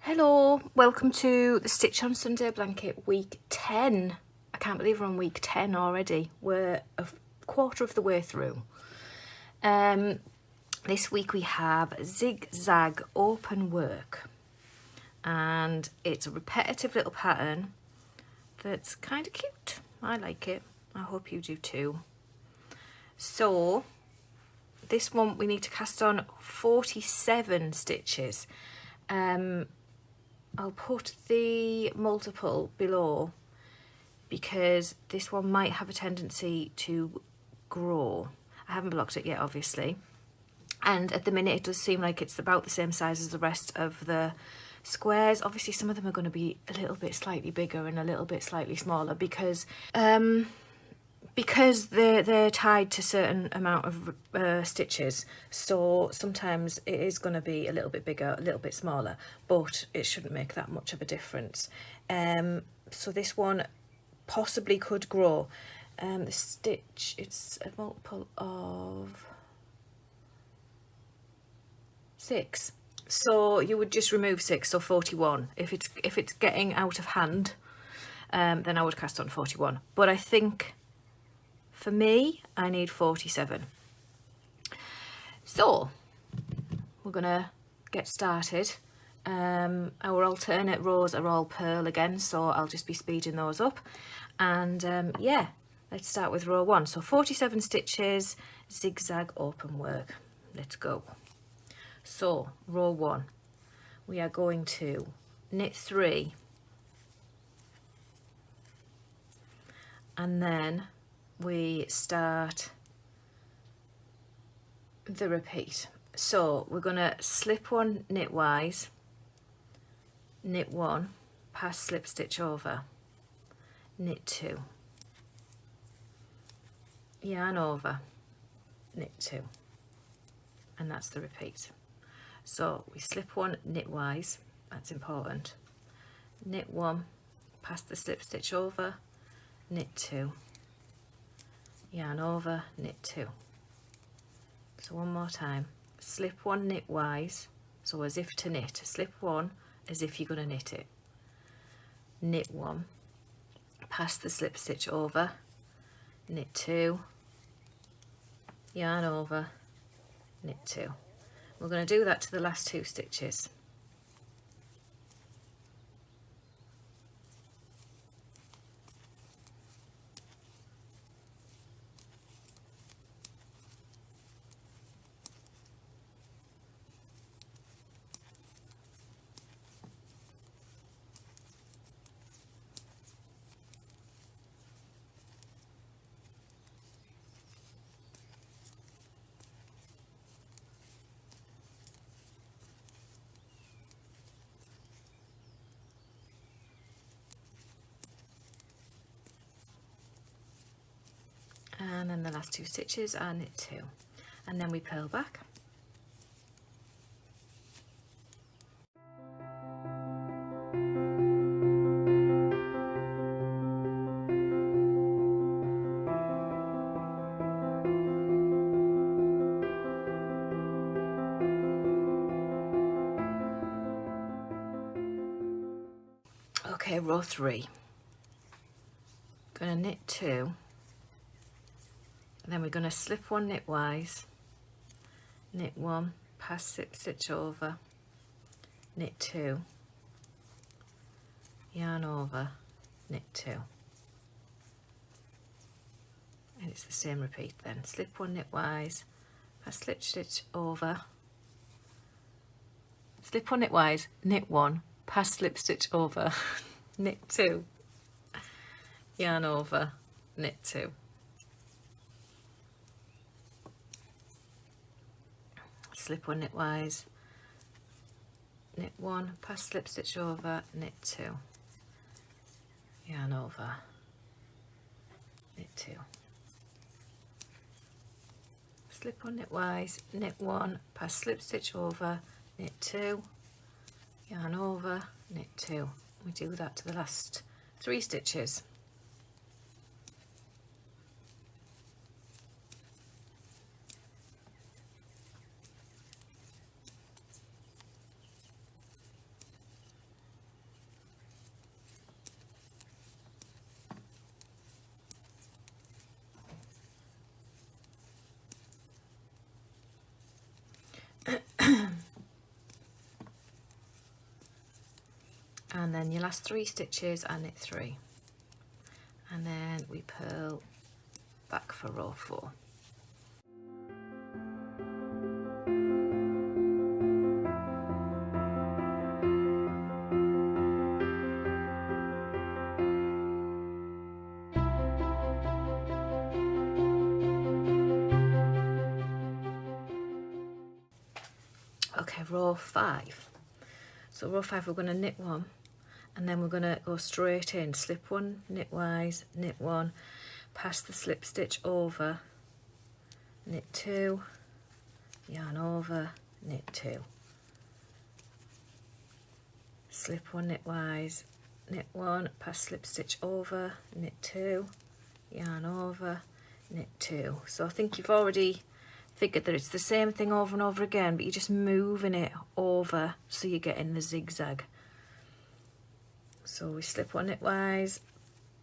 Hello, welcome to the Stitch on Sunday blanket week 10. I can't believe we're on week 10 already. We're a quarter of the way through. This week we have Zig Zag Open Work, and it's a repetitive little pattern that's kind of cute. I like it. I hope you do too. So this one we need to cast on 47 stitches. I'll put the multiple below because this one might have a tendency to grow. I haven't blocked it yet, obviously. And at the minute it does seem like it's about the same size as the rest of the squares. Obviously some of them are going to be a little bit slightly bigger and a little bit slightly smaller because they're tied to certain amount of stitches, so sometimes it is going to be a little bit bigger, a little bit smaller, but it shouldn't make that much of a difference. So this one possibly could grow. The stitch, it's a multiple of 6, so you would just remove 6, so 41. If it's getting out of hand, then I would cast on 41, but I think for me, I need 47. So we're gonna get started. Our alternate rows are all purl again, so I'll just be speeding those up. And yeah, let's start with row 1. So 47 stitches, zigzag open work. Let's go. So row 1, we are going to knit 3, and then we start the repeat. So we're going to slip 1 knitwise, knit 1, pass slip stitch over, knit 2, yarn over, knit 2, and that's the repeat. So we slip 1 knitwise, that's important, knit 1, pass the slip stitch over, knit 2, yarn over, knit 2. So one more time, slip 1 knitwise, so as if to knit, slip 1 as if you're going to knit it, knit 1, pass the slip stitch over, knit 2, yarn over, knit 2. We're going to do that to the last 2 stitches. And then the last 2 stitches are knit 2, and then we purl back. Okay, row 3, going to knit 2, and then we're going to slip 1 knitwise, knit 1, pass slip stitch over, knit 2, yarn over, knit 2, and it's the same repeat then, slip 1 knitwise, pass slip stitch over, slip 1 knitwise, knit 1, pass slip stitch over, knit 2, yarn over, knit 2. Slip 1 knitwise, knit 1, pass slip stitch over, knit 2, yarn over, knit 2. Slip 1 knitwise, knit 1, pass slip stitch over, knit 2, yarn over, knit 2. We do that to the last 3 stitches. and then your last 3 stitches are knit 3, and then we purl back for row 4. Okay, row 5. So row 5 we're going to knit 1, and then we're going to go straight in, slip 1, knitwise, knit 1, pass the slip stitch over, knit 2, yarn over, knit 2, slip 1, knitwise, knit 1, pass slip stitch over, knit 2, yarn over, knit 2. So I think you've already figured that it's the same thing over and over again, but you're just moving it over so you're getting the zigzag. So we slip 1, knitwise,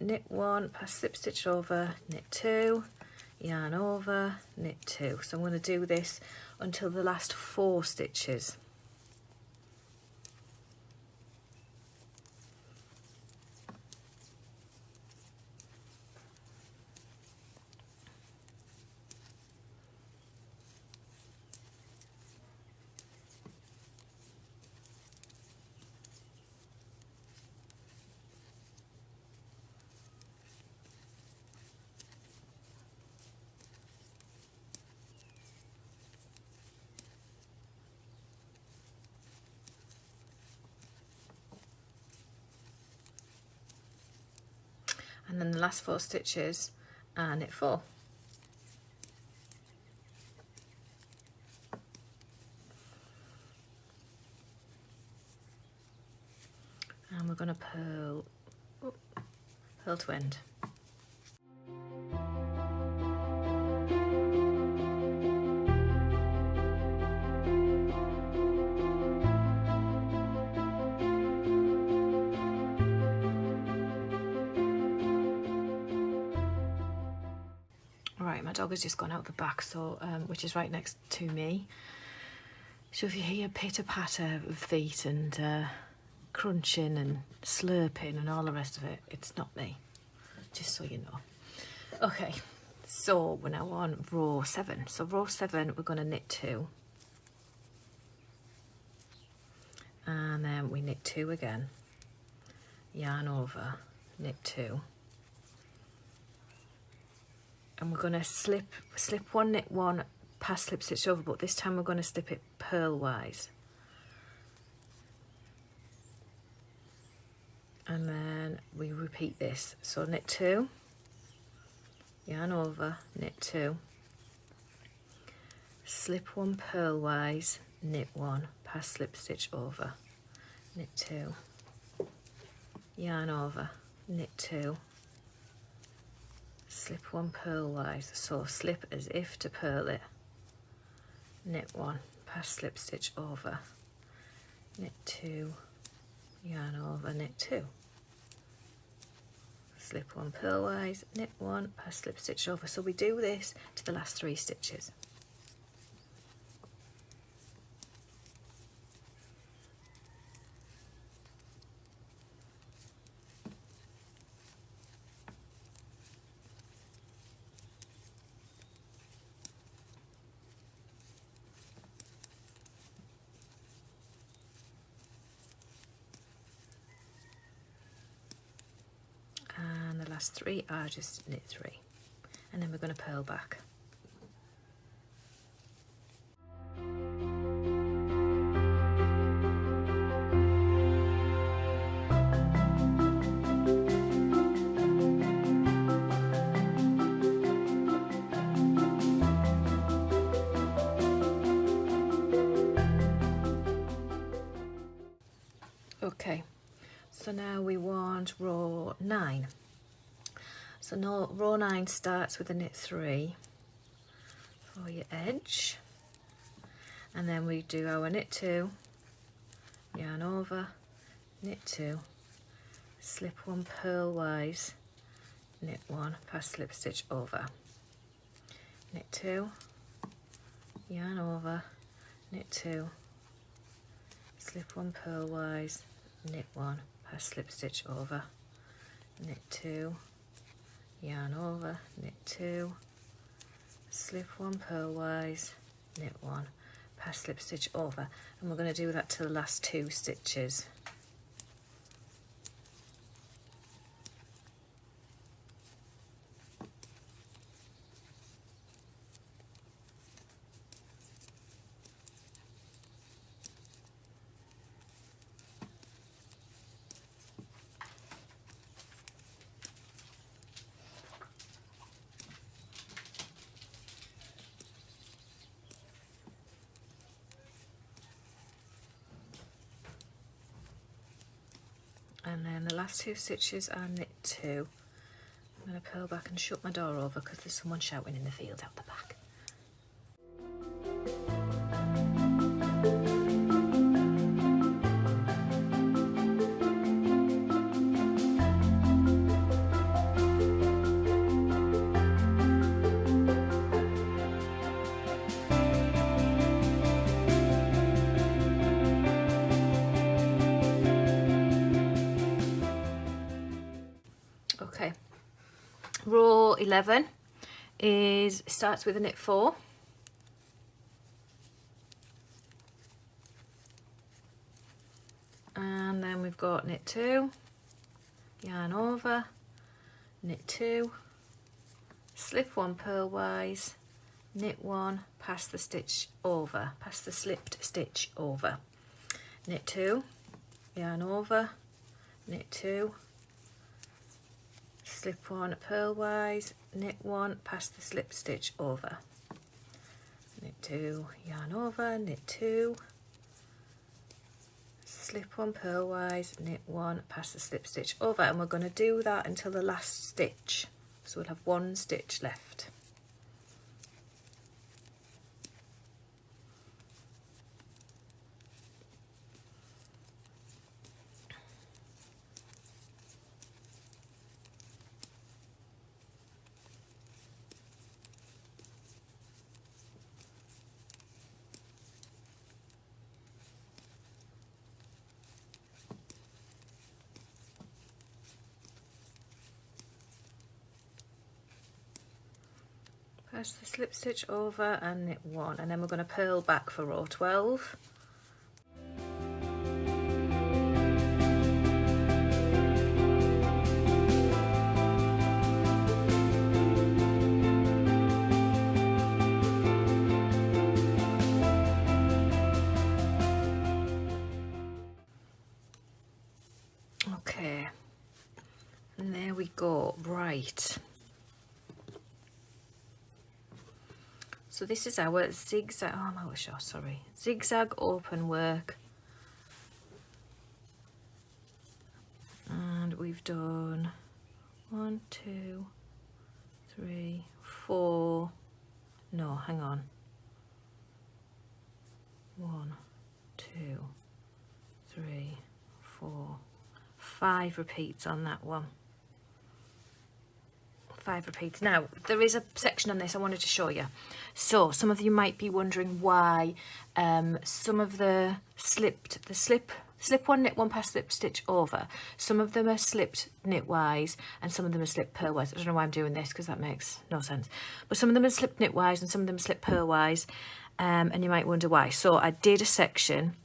knit 1, pass slip stitch over, knit 2, yarn over, knit 2. So I'm going to do this until the last 4 stitches. And then the last 4 stitches are knit 4. And we're going to purl, purl to end. Right, my dog has just gone out the back, so which is right next to me. So if you hear pitter-patter of feet and crunching and slurping and all the rest of it, it's not me, just so you know. Okay, so we're now on row 7. So row 7 we're going to knit 2, and then we knit 2 again, yarn over, knit 2, and we're going to slip 1, knit 1, pass slip stitch over, but this time we're going to slip it purlwise, and then we repeat this. So knit 2, yarn over, knit 2, slip 1 purlwise, knit 1, pass slip stitch over, knit 2, yarn over, knit 2, slip 1 purlwise, so slip as if to purl it, knit 1, pass slip stitch over, knit 2, yarn over, knit 2, slip 1 purlwise, knit 1, pass slip stitch over. So we do this to the last 3 stitches. And the last 3 are just knit 3, and then we're going to purl back. Okay, so now we want row 9. So no, row 9 starts with a knit 3 for your edge, and then we do our knit 2, yarn over, knit 2, slip 1 purlwise, knit 1, pass slip stitch over, knit 2, yarn over, knit 2, slip 1 purlwise, knit 1, pass slip stitch over, knit 2, yarn over, knit 2, slip 1 purlwise, knit 1, pass slip stitch over, and we're going to do that to the last 2 stitches. And then the last 2 stitches are knit 2. I'm going to purl back and shut my door over because there's someone shouting in the field out the back. Okay, row 11 starts with a knit 4, and then we've got knit 2, yarn over, knit 2, slip 1 purlwise, knit 1, pass the stitch over, pass the slipped stitch over, knit 2, yarn over, knit 2, slip 1 purlwise, knit 1, pass the slip stitch over, knit 2, yarn over, knit 2, slip 1 purlwise, knit 1, pass the slip stitch over, and we're going to do that until the last stitch, so we'll have 1 stitch left. Pass the slip stitch over and knit 1, and then we're going to purl back for row 12. Okay, and there we go. Right. So this is our zigzag, oh my gosh, sorry, Zig Zag Open Work. And we've done 1, 2, 3, 4, no, hang on. 1, 2, 3, 4, 5 repeats on that one. 5 repeats. Now there is a section on this I wanted to show you. So some of you might be wondering why some of the slip 1 knit 1 pass slip stitch over, some of them are slipped knitwise and some of them are slipped purlwise. I don't know why I'm doing this because that makes no sense, but some of them are slipped knitwise and some of them are slipped purlwise, and you might wonder why. So I did a section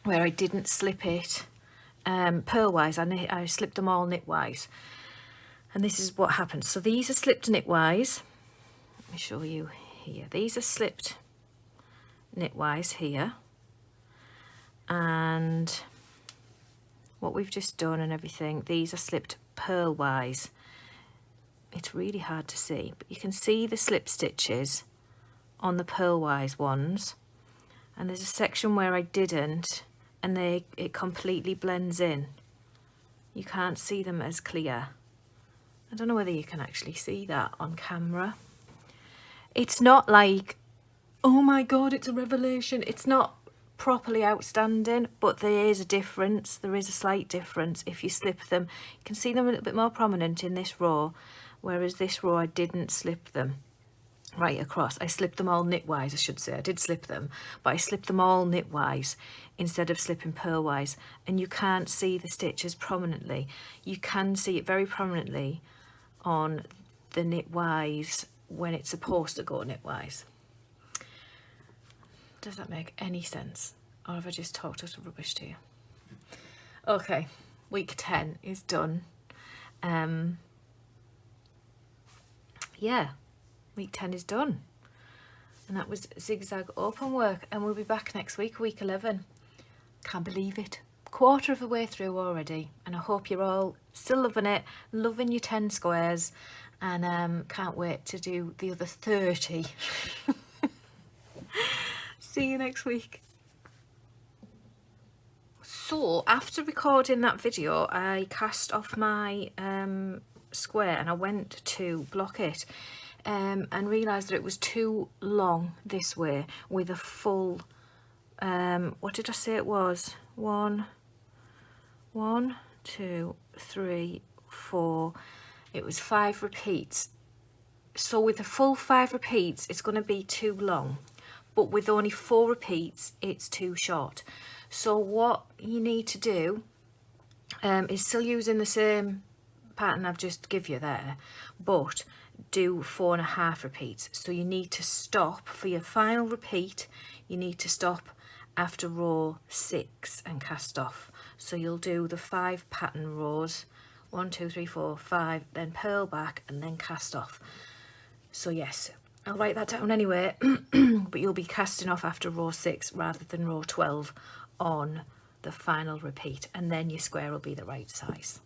where I didn't slip it purlwise, I slipped them all knitwise. And this is what happens. So these are slipped knitwise. Let me show you here. These are slipped knitwise here. And what we've just done and everything, these are slipped purlwise. It's really hard to see, but you can see the slip stitches on the purlwise ones. And there's a section where I didn't, and it completely blends in. You can't see them as clear. I don't know whether you can actually see that on camera. It's not like, oh my God, it's a revelation. It's not properly outstanding, but there is a difference. There is a slight difference if you slip them. You can see them a little bit more prominent in this row, whereas this row I didn't slip them. right across. I slipped them all knitwise, I should say. I did slip them, but I slipped them all knitwise instead of slipping purlwise. And you can't see the stitches prominently. You can see it very prominently on the knitwise when it's supposed to go knitwise. Does that make any sense? Or have I just talked utter rubbish to you? Okay, week 10 is done. Yeah, week 10 is done. And that was Zig Zag Open Work. And we'll be back next week, week 11. Can't believe it. Quarter of the way through already. And I hope you're all still loving it, loving your 10 squares. And can't wait to do the other 30. See you next week. So after recording that video, I cast off my square and I went to block it and realised that it was too long this way with a full, what did I say it was? 1, 2, 3, 4. It was 5 repeats. So with a full 5 repeats, it's going to be too long. But with only 4 repeats, it's too short. So what you need to do is still using the same pattern I've just give you there, but do 4.5 repeats. So you need to stop for your final repeat. You need to stop after row 6 and cast off. So you'll do the 5 pattern rows, 1, 2, 3, 4, 5, then purl back and then cast off. So yes, I'll write that down anyway, but you'll be casting off after row 6 rather than row 12 on the final repeat, and then your square will be the right size.